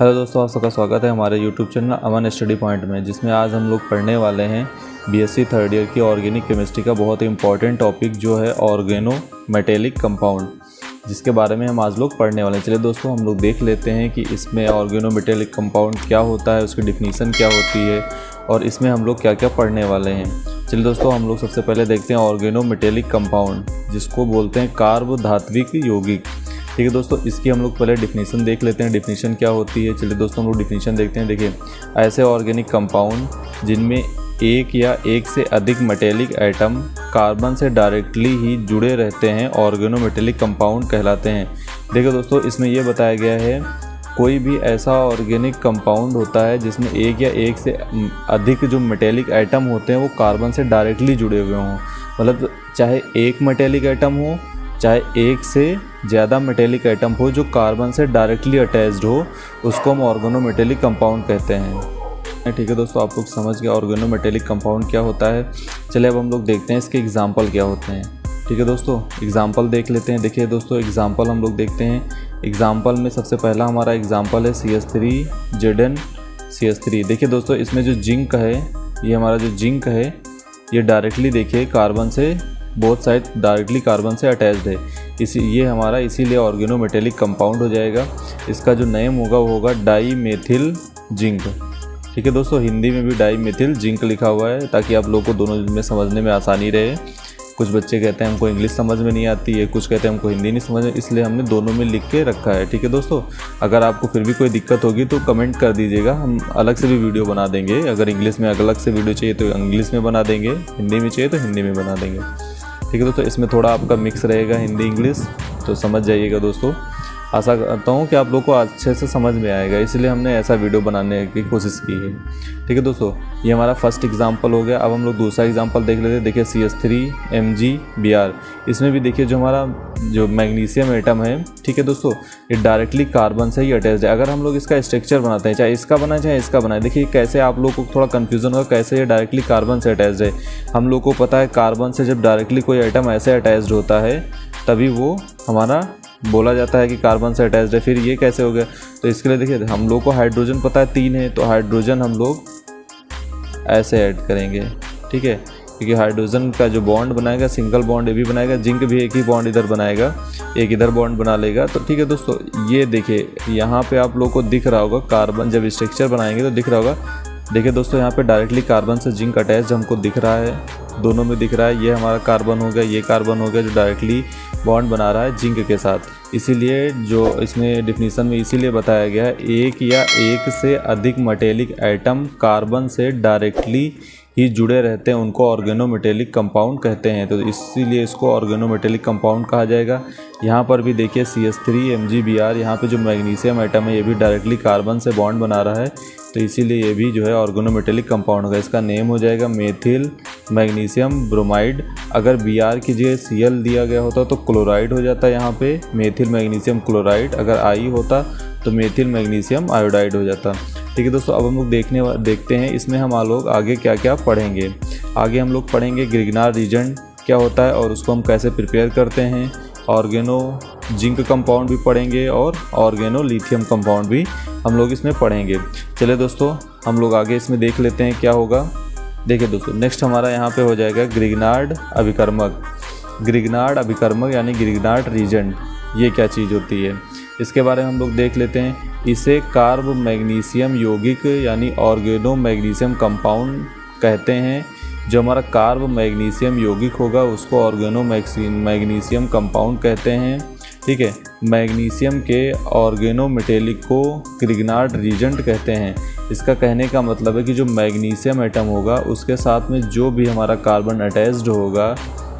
Hello दोस्तों, आप सबका स्वागत है हमारे यूट्यूब चैनल अमन स्टडी पॉइंट में, जिसमें आज हम लोग पढ़ने वाले हैं बीएससी थर्ड ईयर की ऑर्गेनिक केमिस्ट्री का बहुत ही इंपॉर्टेंट टॉपिक जो है ऑर्गेनो मेटेलिक कंपाउंड, जिसके बारे में हम आज लोग पढ़ने वाले हैं। चलिए दोस्तों, हम लोग देख लेते हैं कि इसमें ऑर्गेनो मेटेलिक कंपाउंड क्या होता है, उसकी डिफिनीसन क्या होती है और इसमें हम लोग क्या क्या पढ़ने वाले हैं। चलिए दोस्तों, हम लोग सबसे पहले देखते हैं ऑर्गेनो मेटेलिक कंपाउंड, जिसको बोलते हैं कार्बोधात्विक यौगिक। ठीक है दोस्तों, इसकी हम लोग पहले डिफिनीशन देख लेते हैं, डिफिनीशन क्या होती है। चलिए दोस्तों, हम लोग डिफिनीशन देखते हैं। देखिए, ऐसे ऑर्गेनिक कंपाउंड जिनमें एक या एक से अधिक मेटेलिक एटम कार्बन से डायरेक्टली ही जुड़े रहते हैं ऑर्गेनो मेटेलिक कंपाउंड कहलाते हैं। देखिए दोस्तों, इसमें यह बताया गया है कोई भी ऐसा ऑर्गेनिक कंपाउंड होता है जिसमें एक या एक से अधिक जो मेटेलिक एटम होते हैं वो कार्बन से डायरेक्टली जुड़े हुए हों। मतलब चाहे एक मेटेलिक एटम हो, चाहे एक से ज़्यादा मेटेलिक एटम हो जो कार्बन से डायरेक्टली अटैच्ड हो, उसको हम ऑर्गेनो मेटेलिक कंपाउंड कहते हैं। ठीक है दोस्तों, आप लोग समझ गए ऑर्गेनो मेटेलिक कंपाउंड क्या होता है। चलिए अब हम लोग देखते हैं इसके एग्जाम्पल क्या होते हैं। ठीक है दोस्तों, एग्जाम्पल देख लेते हैं। देखिए दोस्तों, एग्जाम्पल हम लोग देखते हैं। एग्जाम्पल में सबसे पहला हमारा एग्जाम्पल है CH3ZnCH3। देखिए दोस्तों, इसमें जो जिंक है, ये हमारा जो जिंक है ये डायरेक्टली देखिए कार्बन से, बोथ साइड डायरेक्टली कार्बन से अटैच्ड है, ये हमारा इसीलिए ऑर्गेनो मेटेलिक कंपाउंड हो जाएगा। इसका जो नेम होगा वो होगा डाई मेथिल जिंक। ठीक है दोस्तों, हिंदी में भी डाई मेथिल जिंक लिखा हुआ है ताकि आप लोगों को दोनों में समझने में आसानी रहे। कुछ बच्चे कहते हैं हमको इंग्लिश समझ में नहीं आती है, कुछ कहते हैं हमको हिंदी नहीं समझ में, इसलिए हमने दोनों में लिख के रखा है। ठीक है दोस्तों, अगर आपको फिर भी कोई दिक्कत होगी तो कमेंट कर दीजिएगा, हम अलग से भी वीडियो बना देंगे। अगर इंग्लिश में अलग से वीडियो चाहिए तो इंग्लिश में बना देंगे, हिंदी में चाहिए तो हिंदी में बना देंगे। ठीक है दोस्तों, इसमें थोड़ा आपका मिक्स रहेगा हिंदी इंग्लिश, तो समझ जाइएगा दोस्तों। आशा करता हूँ कि आप लोग को अच्छे से समझ में आएगा, इसलिए हमने ऐसा वीडियो बनाने की कोशिश की है। ठीक है दोस्तों, ये हमारा फर्स्ट एग्जांपल हो गया। अब हम लोग दूसरा एग्जांपल देख लेते हैं। देखिए CH3MgBr, इसमें भी देखिए जो हमारा जो मैग्नीशियम एटम है, ठीक है दोस्तों, ये डायरेक्टली कार्बन से ही अटैच्ड है। अगर हम लोग इसका स्ट्रक्चर बनाते हैं, चाहे इसका बनाए चाहे इसका बनाए, देखिए कैसे आप लोग को थोड़ा कन्फ्यूजन होगा कैसे ये डायरेक्टली कार्बन से अटैच्ड है। हम लोग को पता है कार्बन से जब डायरेक्टली कोई एटम ऐसे अटैच्ड होता है तभी वो हमारा बोला जाता है कि कार्बन से अटैच्ड है। फिर ये कैसे हो गया, तो इसके लिए देखिए हम लोग को हाइड्रोजन पता है 3 है, तो हाइड्रोजन हम लोग ऐसे ऐड करेंगे। ठीक है, क्योंकि हाइड्रोजन का जो बॉन्ड बनाएगा सिंगल बॉन्ड ये भी बनाएगा, जिंक भी एक ही बॉन्ड इधर बनाएगा, एक इधर बॉन्ड बना लेगा। तो ठीक है दोस्तों, ये देखिए यहाँ पे आप लोग को दिख रहा होगा कार्बन, जब स्ट्रक्चर बनाएंगे तो दिख रहा होगा। देखिए दोस्तों, यहाँ पे डायरेक्टली कार्बन से जिंक अटैच हमको दिख रहा है, दोनों में दिख रहा है। ये हमारा कार्बन हो गया, ये कार्बन हो गया जो डायरेक्टली बॉन्ड बना रहा है जिंक के साथ। इसीलिए जो इसमें डिफिनीशन में इसीलिए बताया गया है एक या एक से अधिक मेटेलिक एटम कार्बन से डायरेक्टली ही जुड़े रहते हैं, उनको ऑर्गेनो मेटेलिक कंपाउंड कहते हैं। तो इसीलिए इसको ऑर्गेनो मेटेलिक कंपाउंड कहा जाएगा। यहाँ पर भी देखिए CH3MgBr, यहाँ पे जो मैग्नीशियम एटम है ये भी डायरेक्टली कार्बन से बॉन्ड बना रहा है, तो इसीलिए ये भी जो है ऑर्गेनो मेटेलिक कंपाउंड होगा। इसका नेम हो जाएगा मेथिल मैग्नीशियम ब्रोमाइड। अगर Br की जगह Cl दिया गया होता तो क्लोराइड हो जाता है, यहाँ पे मेथिल मैग्नीशियम क्लोराइड। अगर I होता तो मेथिल मैग्नीशियम आयोडाइड हो जाता। ठीक है दोस्तों, अब हम लोग देखते हैं इसमें हम लोग आगे क्या क्या पढ़ेंगे। आगे हम लोग पढ़ेंगे ग्रिग्नार्ड रीजेंट क्या होता है और उसको हम कैसे प्रिपेयर करते हैं, ऑर्गेनो जिंक कंपाउंड भी पढ़ेंगे और ऑर्गेनो लिथियम कंपाउंड भी हम लोग इसमें पढ़ेंगे। चलिए दोस्तों, हम लोग आगे इसमें देख लेते हैं क्या होगा। देखिए दोस्तों, नेक्स्ट हमारा यहाँ पे हो जाएगा ग्रिग्नार्ड अभिकर्मक। ग्रिग्नार्ड अभिकर्मक यानी ग्रिग्नार्ड रीजेंट, ये क्या चीज़ होती है इसके बारे में हम लोग देख लेते हैं। इसे कार्ब मैग्नीशियम यौगिक यानी ऑर्गेनो मैग्नीशियम कंपाउंड कहते हैं। जो हमारा कार्ब मैग्नीशियम यौगिक होगा उसको ऑर्गेनो मैग्नीशियम कंपाउंड कहते हैं। ठीक है, मैग्नीशियम के ऑर्गेनो मेटेलिक को ग्रिग्नार्ड रीजेंट कहते हैं। इसका कहने का मतलब है कि जो मैग्नीशियम एटम होगा उसके साथ में जो भी हमारा कार्बन अटैच्ड होगा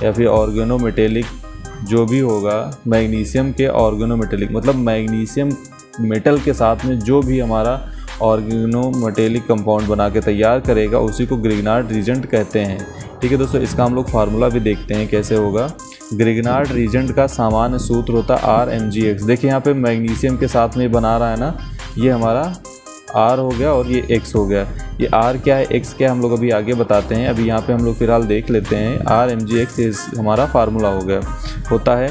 या फिर ऑर्गेनो मेटेलिक जो भी होगा, मैग्नीशियम के ऑर्गेनो मेटेलिक मतलब मैग्नीशियम मेटल के साथ में जो भी हमारा ऑर्गेनो मेटेलिक कंपाउंड बना के तैयार करेगा उसी को ग्रिग्नार्ड रीजेंट कहते हैं। ठीक है दोस्तों, इसका हम लोग फार्मूला भी देखते हैं कैसे होगा। ग्रिग्नार्ड रीजेंट का सामान्य सूत्र होता है RMgX। देखिए यहाँ पे मैग्नीशियम के साथ में बना रहा है ना, ये हमारा R हो गया और ये X हो गया। ये R क्या है X क्या है हम लोग अभी आगे बताते हैं, अभी यहाँ पे हम लोग फिलहाल देख लेते हैं। RMgX हमारा फार्मूला हो गया होता है।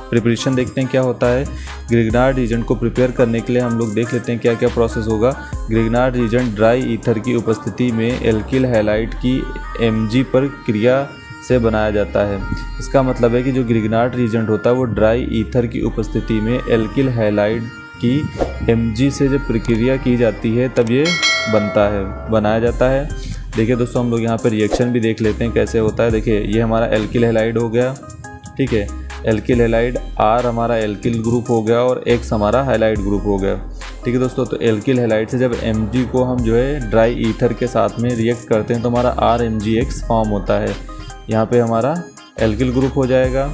प्रिपरेशन देखते हैं क्या होता है। ग्रिग्नार्ड रीजेंट को प्रिपेयर करने के लिए हम लोग देख लेते हैं क्या क्या प्रोसेस होगा। ग्रिग्नार्ड रीजेंट ड्राई ईथर की उपस्थिति में एल्किल हैलाइड की Mg पर क्रिया से बनाया जाता है। इसका मतलब है कि जो ग्रिग्नार्ड रीजेंट होता है वो ड्राई ईथर की उपस्थिति में एल्किल हैलाइड की Mg से जब प्रक्रिया की जाती है तब ये बनाया जाता है। देखिए दोस्तों, हम लोग यहाँ पे रिएक्शन भी देख लेते हैं कैसे होता है। देखिए ये हमारा एल्किल हैलाइड हो गया, ठीक है, एल्किल हैलाइड R हमारा एल्किल ग्रुप हो गया और X हमारा हैलाइड ग्रुप हो गया, ठीक है दोस्तों। तो एल्किल हैलाइड से जब Mg को हम जो है ड्राई ईथर के साथ में रिएक्ट करते हैं तो हमारा RMgX फॉर्म होता है। यहाँ पे हमारा एल्किल ग्रुप हो जाएगा,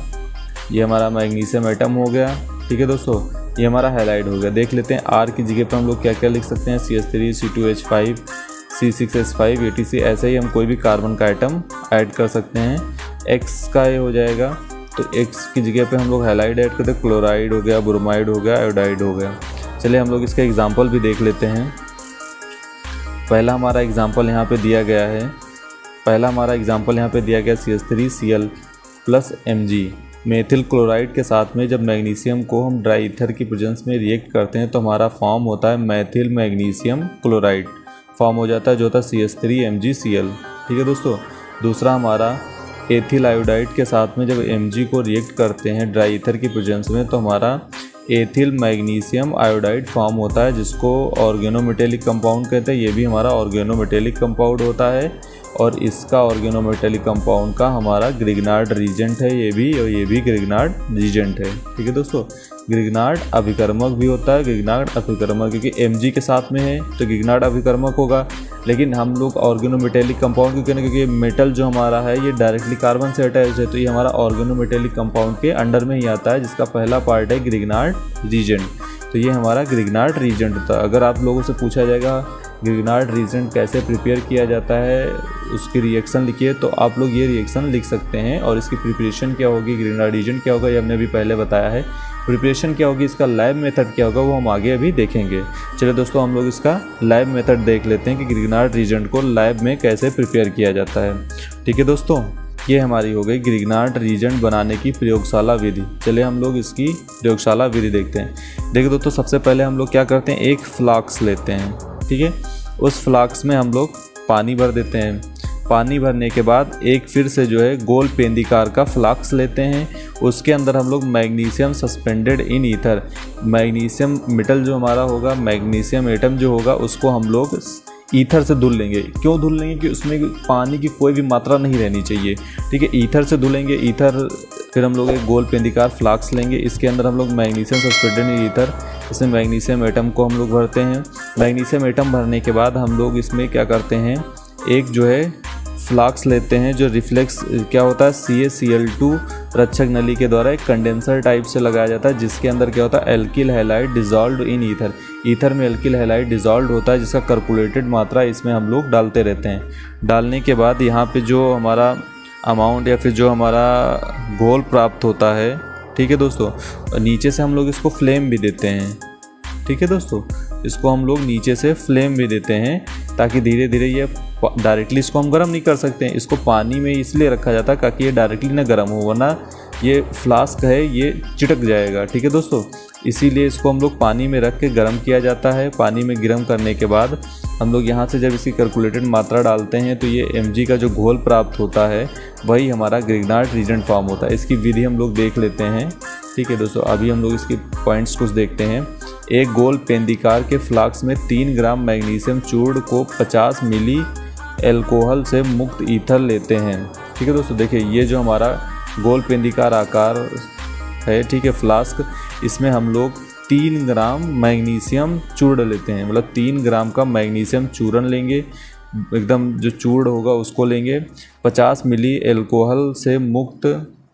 ये हमारा मैग्नीशियम एटम हो गया, ठीक है दोस्तों, ये हमारा हैलाइड हो गया। देख लेते हैं R की जगह पर हम लोग क्या क्या लिख सकते हैं, CH3 C2H5 C6H5 ATC, ऐसे ही हम कोई भी कार्बन का आइटम ऐड कर सकते हैं। X का ये हो जाएगा, तो X की जगह पे हम लोग हैलाइड ऐड करते हैं, क्लोराइड हो गया, ब्रोमाइड हो गया, आयोडाइड हो गया। चलिए हम लोग इसका एग्जाम्पल भी देख लेते हैं। पहला हमारा एग्जाम्पल यहाँ पे दिया गया है, CH3Cl plus Mg methyl chloride के साथ में जब मैग्नीशियम को हम ड्राई ईथर की प्रेजेंस में रिएक्ट करते हैं तो हमारा फॉर्म होता है मेथिल मैग्नीशियम क्लोराइड फॉर्म हो जाता है, जो होता है CH3MgCl, ठीक है दोस्तों। दूसरा हमारा एथिल आयोडाइड के साथ में जब Mg को रिएक्ट करते हैं ड्राई ईथर की प्रेजेंस में तो हमारा एथिल मैग्नीशियम आयोडाइड फॉर्म होता है, जिसको ऑर्गेनोमेटेलिक कंपाउंड कहते हैं। ये भी हमारा ऑर्गेनोमेटेलिक कंपाउंड होता है और इसका ऑर्गेनोमेटेलिक कंपाउंड का हमारा ग्रिग्नार्ड रीजेंट है ये भी, और ये भी ग्रिग्नार्ड रीजेंट है, ठीक है दोस्तों। ग्रिग्नार्ड अभिकर्मक भी होता है, ग्रिग्नार्ड अभिकर्मक, क्योंकि Mg के साथ में है तो ग्रिग्नार्ड अभिकर्मक होगा। लेकिन हम लोग ऑर्गेनोमेटेलिक कंपाउंड क्यों कहते हैं, क्योंकि मेटल जो हमारा है ये डायरेक्टली कार्बन से अटैच है, तो ये हमारा ऑर्गेनोमेटेलिक कंपाउंड के अंडर में ही आता है, जिसका पहला पार्ट है ग्रिग्नार्ड रीजेंट। तो ये हमारा ग्रिग्नार्ड रीजेंट होता है। अगर आप लोगों से पूछा जाएगा ग्रिग्नार्ड रीजेंट कैसे प्रिपेयर किया जाता है, उसकी रिएक्शन लिखिए, तो आप लोग ये रिएक्शन लिख सकते हैं। और इसकी प्रिपरेशन क्या होगी, ग्रिग्नार्ड रीजेंट क्या होगा, ये हमने अभी पहले बताया है। प्रिपरेशन क्या होगी, इसका लैब मेथड क्या होगा, वो हम आगे अभी देखेंगे। चलिए दोस्तों, हम लोग इसका लैब मेथड देख लेते हैं कि ग्रिग्नार्ड रीजेंट को लैब में कैसे प्रिपेयर किया जाता है, ठीक है दोस्तों। ये हमारी हो गई ग्रिग्नार्ड रीजेंट बनाने की प्रयोगशाला विधि। चलिए हम लोग इसकी प्रयोगशाला विधि देखते हैं। देखिए दोस्तों, सबसे पहले हम लोग क्या करते हैं, एक फ्लास्क लेते हैं, ठीक है। उस फ्लास्क में हम लोग पानी भर देते हैं। पानी भरने के बाद एक फिर से जो है गोल पेंदिकार का फ्लास्क लेते हैं, उसके अंदर हम लोग magnesium suspended in ether, magnesium metal जो हमारा होगा, मैग्नीशियम एटम जो होगा, उसको हम लोग ईथर से धुल लेंगे। क्यों धुल लेंगे, कि उसमें पानी की कोई भी मात्रा नहीं रहनी चाहिए, ठीक है। ईथर से धुलेंगे, ईथर फिर हम लोग एक गोल पेंदिकार फ्लास्क लेंगे, इसके अंदर हम लोग मैग्नीशियम सस्पेंडेड इन ईथर, इसमें मैग्नीशियम एटम को हम लोग भरते हैं। मैग्नीशियम एटम भरने के बाद हम लोग इसमें क्या करते हैं, एक जो है फ्लास्क लेते हैं जो रिफ्लेक्स क्या होता है, CaCl2 रक्षक नली के द्वारा एक कंडेंसर टाइप से लगाया जाता है, जिसके अंदर क्या होता है, alkyl halide dissolve in ether, ether में एल्किल हैलाइड डिजॉल्व होता है, जिसका कैलकुलेटेड मात्रा इसमें हम लोग डालते रहते हैं। डालने के बाद यहाँ पे जो हमारा अमाउंट या फिर जो हमारा घोल प्राप्त होता है, ठीक है दोस्तों, नीचे से हम लोग इसको फ्लेम भी देते हैं, ठीक है दोस्तों, इसको हम लोग नीचे से फ्लेम भी देते हैं ताकि धीरे धीरे ये डायरेक्टली इसको हम गर्म नहीं कर सकते हैं, इसको पानी में इसलिए रखा जाता है ताकि ये डायरेक्टली ना गर्म हो, वरना ये फ्लास्क है ये चिटक जाएगा, ठीक है दोस्तों। इसीलिए इसको हम लोग पानी में रख के गर्म किया जाता है। पानी में गर्म करने के बाद हम लोग यहाँ से जब इसकी कैलकुलेटेड मात्रा डालते हैं तो ये Mg का जो घोल प्राप्त होता है वही हमारा ग्रिग्नार्ड रीजेंट फॉर्म होता है। इसकी विधि हम लोग देख लेते हैं, ठीक है दोस्तों। अभी हम लोग इसके पॉइंट्स कुछ देखते हैं। एक गोल पेंदिकार के फ्लास्क में 3 ग्राम मैग्नीशियम चूर्ण को 50 मिली एल्कोहल से मुक्त ईथर लेते हैं, ठीक है दोस्तों। देखिए ये जो हमारा गोल पेंदिकार आकार है, ठीक है, फ्लास्क, इसमें हम लोग 3 ग्राम मैग्नीशियम चूर्ण लेते हैं, मतलब 3 ग्राम का मैग्नीशियम चूर्ण लेंगे, एकदम जो चूर्ण होगा उसको लेंगे। 50 मिली एल्कोहल से मुक्त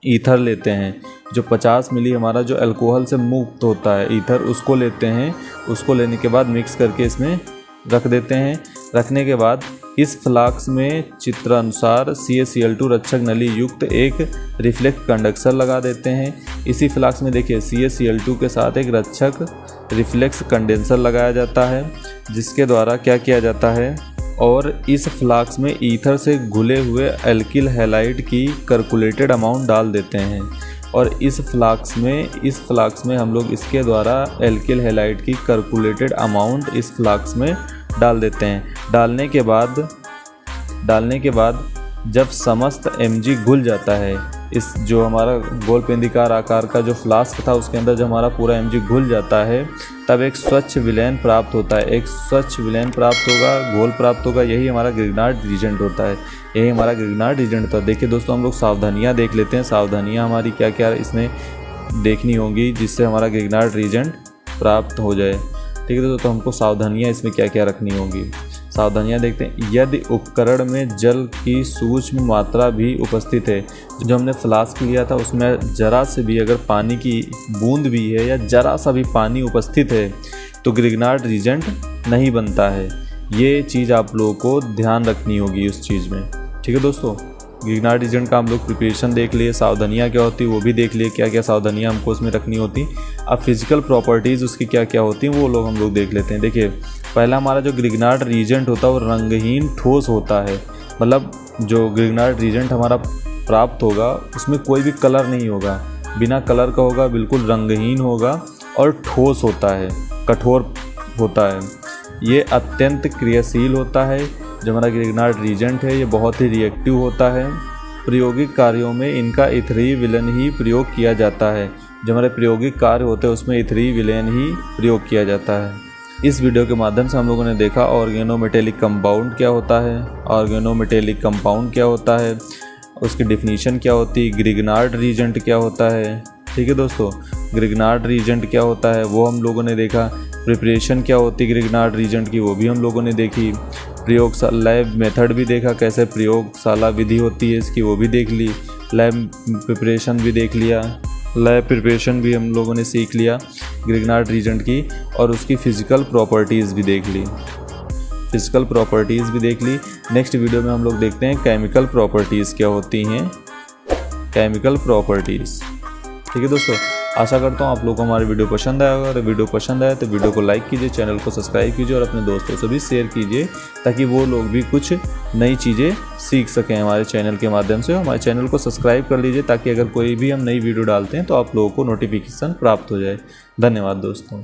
ईथर लेते हैं, जो 50 मिली हमारा जो अल्कोहल से मुक्त होता है ईथर, उसको लेते हैं। उसको लेने के बाद मिक्स करके इसमें रख देते हैं। रखने के बाद इस फ्लास्क में चित्रानुसार CaCl2 रक्षक नली युक्त एक रिफ्लेक्स कंडक्टर लगा देते हैं। इसी फ्लास्क में देखिए CaCl2 के साथ एक रक्षक रिफ्लेक्स कंडेंसर लगाया जाता है, जिसके द्वारा क्या किया जाता है, और इस फ्लास्क में ईथर से घुले हुए एल्किल हैलाइड की कैलकुलेटेड अमाउंट डाल देते हैं। और इस फ्लास्क में हम लोग इसके द्वारा एल्किल हैलाइड की कैलकुलेटेड अमाउंट इस फ्लास्क में डाल देते हैं। डालने के बाद जब समस्त mg घुल जाता है, इस जो हमारा गोल पेंदिकार आकार का जो फ्लास्क था उसके अंदर जब हमारा पूरा mg घुल जाता है, तब एक स्वच्छ विलयन प्राप्त होता है। एक स्वच्छ विलयन प्राप्त होगा, घोल प्राप्त होगा। यही हमारा ग्रिग्नार्ड रीजेंट होता है। यही हमारा ग्रिग्नार्ड रीजेंट होता है। देखिए दोस्तों, हम लोग सावधानियाँ देख लेते हैं। सावधानियाँ हमारी क्या क्या इसमें देखनी होंगी जिससे हमारा ग्रिग्नार्ड रीजेंट प्राप्त हो जाए। ठीक है दोस्तों, तो हमको सावधानियाँ इसमें क्या क्या रखनी होंगी। सावधानियाँ देखते हैं। यदि उपकरण में जल की सूक्ष्म मात्रा भी उपस्थित है, जो हमने फ्लास्क लिया था उसमें जरा से भी अगर पानी की बूंद भी है या जरा सा भी पानी उपस्थित है, तो ग्रिग्नार्ड रीजेंट नहीं बनता है। ये चीज़ आप लोगों को ध्यान रखनी होगी उस चीज़ में। ठीक है दोस्तों, ग्रिग्नार्ड रीजेंट का हम लोग प्रिपरेशन देख लिए, सावधानियाँ क्या होती है वो भी देख लिए, क्या क्या सावधानियाँ हमको उसमें रखनी होती। अब फिजिकल प्रॉपर्टीज़ उसकी क्या क्या होती हैं वो हम लोग देख लेते हैं। देखिए, पहला हमारा जो ग्रिग्नार्ड रीजेंट होता है वो रंगहीन ठोस होता है। मतलब जो ग्रिग्नार्ड रीजेंट हमारा प्राप्त होगा उसमें कोई भी कलर नहीं होगा, बिना कलर का होगा, बिल्कुल रंगहीन होगा और ठोस होता है, कठोर होता है। ये अत्यंत क्रियाशील होता है। जो हमारा ग्रिग्नार्ड रीजेंट है ये बहुत ही रिएक्टिव होता है। प्रायोगिक कार्यों में इनका इथेरी विलेन ही प्रयोग किया जाता है। जो हमारे प्रायोगिक कार्य होते हैं उसमें इथेरी विलेन ही प्रयोग किया जाता है। इस वीडियो के माध्यम से हम लोगों ने देखा ऑर्गेनोमेटेलिक कंपाउंड क्या होता है, ऑर्गेनोमेटेलिक कंपाउंड क्या होता है, उसकी डिफिनीशन क्या होती है, ग्रिग्नार्ड रीजेंट क्या होता है। ठीक है दोस्तों, ग्रिग्नार्ड रीजेंट क्या होता है वो हम लोगों ने देखा। प्रिपरेशन क्या होती है ग्रिग्नार्ड रीजेंट की वो भी हम लोगों ने देखी। प्रयोगशाला लैब मेथड भी देखा, कैसे प्रयोगशाला विधि होती है इसकी वो भी देख ली। लैब प्रिपरेशन भी देख लिया, लैब प्रिपरेशन भी हम लोगों ने सीख लिया ग्रिग्नार्ड रीजेंट की, और उसकी फ़िज़िकल प्रॉपर्टीज़ भी देख ली। नेक्स्ट वीडियो में हम लोग देखते हैं केमिकल प्रॉपर्टीज़ क्या होती हैं, केमिकल प्रॉपर्टीज़। ठीक है दोस्तों, आशा करता हूँ आप लोगों को हमारी वीडियो पसंद आया होगा। अगर वीडियो पसंद आया तो वीडियो को लाइक कीजिए, चैनल को सब्सक्राइब कीजिए और अपने दोस्तों से भी शेयर कीजिए, ताकि वो लोग भी कुछ नई चीज़ें सीख सकें हमारे चैनल के माध्यम से। हमारे चैनल को सब्सक्राइब कर लीजिए ताकि अगर कोई भी हम नई वीडियो डालते हैं तो आप लोगों को नोटिफिकेशन प्राप्त हो जाए। धन्यवाद दोस्तों।